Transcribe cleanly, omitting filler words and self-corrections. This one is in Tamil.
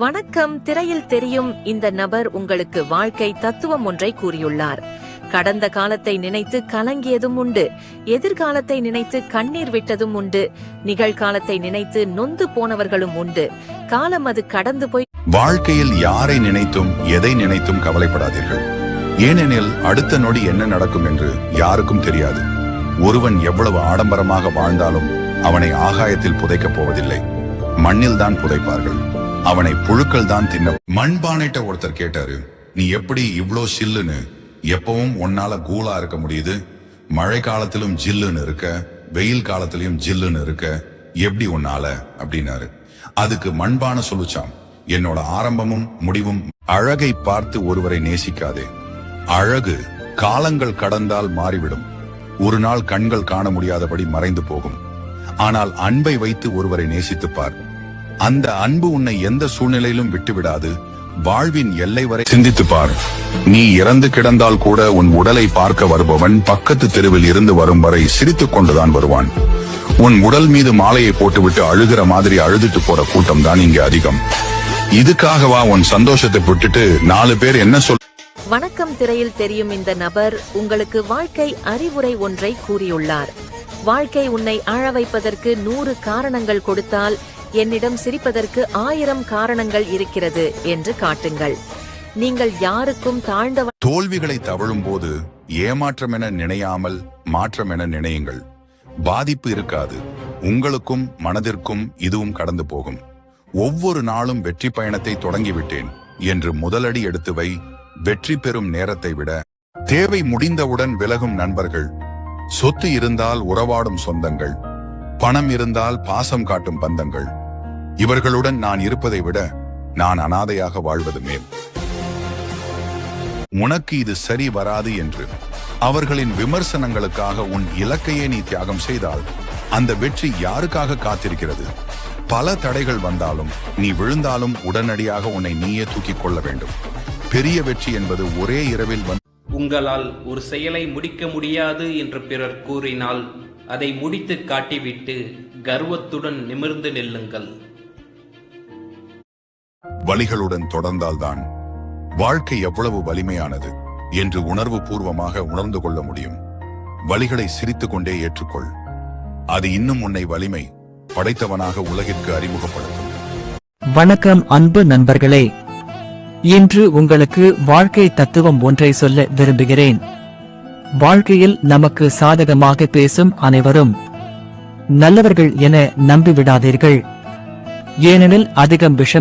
வணக்கம். திரையில் தெரியும் இந்த நபர் உங்களுக்கு வாழ்க்கை தத்துவம் ஒன்றை கூறியுள்ளார். கடந்த காலத்தை நினைத்து கலங்கியதும் உண்டு, எதிர்காலத்தை நினைத்து கண்ணீர் விட்டதும் உண்டு, நிகழ்காலத்தை நினைத்து நொந்து போனவர்களும் உண்டு. காலம் அது கடந்து போய். வாழ்க்கையில் யாரை நினைத்தும் எதை நினைத்தும் கவலைப்படாதீர்கள். ஏனெனில் அடுத்த நொடி என்ன நடக்கும் என்று யாருக்கும் தெரியாது. ஒருவன் எவ்வளவு ஆடம்பரமாக வாழ்ந்தாலும் அவனை ஆகாயத்தில் புதைக்கப் போவதில்லை, மண்ணில் தான் புதைப்பார்கள். அவனை புழுக்கள் தான் தின்ன. மண்பானைட்ட ஒருத்தர் கேட்டாரு, நீ எப்படி இவ்ளோ சில்லுன்னு எப்பவும் உன்னால கூலா இருக்க முடியுது? மழை காலத்திலும் ஜில்லுன்னு இருக்க, வெயில் காலத்திலும் ஜில்லுன்னு இருக்க, எப்படி உன்னால அப்படின்னாரு. அதுக்கு மண்பானை சொல்லுச்சாம், என்னோட ஆரம்பமும் முடிவும். அழகை பார்த்து ஒருவரை நேசிக்காதே. அழகு காலங்கள் கடந்தால் மாறிவிடும். ஒரு நாள் கண்கள் காண முடியாதபடி மறைந்து போகும். ஆனால் அன்பை வைத்து ஒருவரை நேசித்துப்பார். அந்த அன்பு உன்னை எந்த சூழ்நிலையிலும் விட்டுவிடாது. வாழ்வின் எல்லை வரை சிந்தித்து பார். நீ இறந்து கிடந்தால் கூட உன் உடலை பார்க்க வருபவன் பக்கத்து தெருவில் இருந்து வரும் வரை சிரித்துக் கொண்டுதான் வருவான். உன் உடல் மீது மாலையை போட்டுவிட்டு அழுகிற மாதிரி அழுதுட்டு போற கூட்டம் தான் இங்கே அதிகம். இதுக்காகவா உன் சந்தோஷத்தை விட்டுட்டு 4 பேர் என்ன சொல். வணக்கம். திரையில் தெரியும் இந்த நபர் உங்களுக்கு வாழ்க்கை அறிவுரை ஒன்றை கூறியுள்ளார். வாழ்க்கை உன்னை அழ வைப்பதற்கு 100 காரணங்கள் கொடுத்தால் என்னிடம் சிரிப்பதற்கு 1000 காரணங்கள் இருக்கிறது என்று காட்டுங்கள். நீங்கள் யாருக்கும் தாழ்ந்தவன். தோல்விகளை தவழும் போது ஏமாற்றம் என நினையாமல் மாற்றம் என நினையுங்கள். பாதிப்பு இருக்காது. உங்களுக்கும் மனதிற்கும் இதுவும் கடந்து போகும். ஒவ்வொரு நாளும் வெற்றி பயணத்தை தொடங்கிவிட்டேன் என்று முதலடி எடுத்து வை. வெற்றி பெறும் நேரத்தை விட தேவை முடிந்தவுடன் விலகும் நண்பர்கள், சொத்து இருந்தால் உறவாடும் சொந்தங்கள், பணம் இருந்தால் பாசம் காட்டும் பந்தங்கள், இவர்களுடன் நான் இருப்பதை விட நான் அனாதையாக வாழ்வது மேல். உனக்கு இது சரி வராது என்று அவர்களின் விமர்சனங்களுக்காக உன் இலக்கையே நீ தியாகம் செய்தால் அந்த வெற்றி யாருக்காக காத்திருக்கிறது? பல தடைகள் வந்தாலும் நீ விழுந்தாலும் உடனடியாக உன்னை நீயே தூக்கிக் கொள்ள வேண்டும். பெரிய வெற்றி என்பது ஒரே இரவில் உங்களால் ஒரு செயலை முடிக்க முடியாது என்று பிறர் கூறினால் அதை முடித்து காட்டிவிட்டு கர்வத்துடன் நிமிர்ந்து நில்லுங்கள். வலிகளுடன் தொடர்ந்தால்தான் வாழ்க்கை எவ்வளவு வலிமையானது என்று உணர்வு பூர்வமாக உணர்ந்து கொள்ள முடியும். வலிகளை சிரித்துக் கொண்டே ஏற்றுக்கொள். அது இன்னும் உன்னை வலிமை படைத்தவனாக உலகிற்கு அறிமுகப்படுத்தும். வணக்கம் அன்பு நண்பர்களே, இன்று உங்களுக்கு வாழ்க்கை தத்துவம் ஒன்றை சொல்ல விரும்புகிறேன். வாழ்க்கையில் நமக்கு சாதகமாக பேசும் அனைவரும் நல்லவர்கள் என நம்பிவிடாதீர்கள். ஏனெனில் அதிகம் விஷம்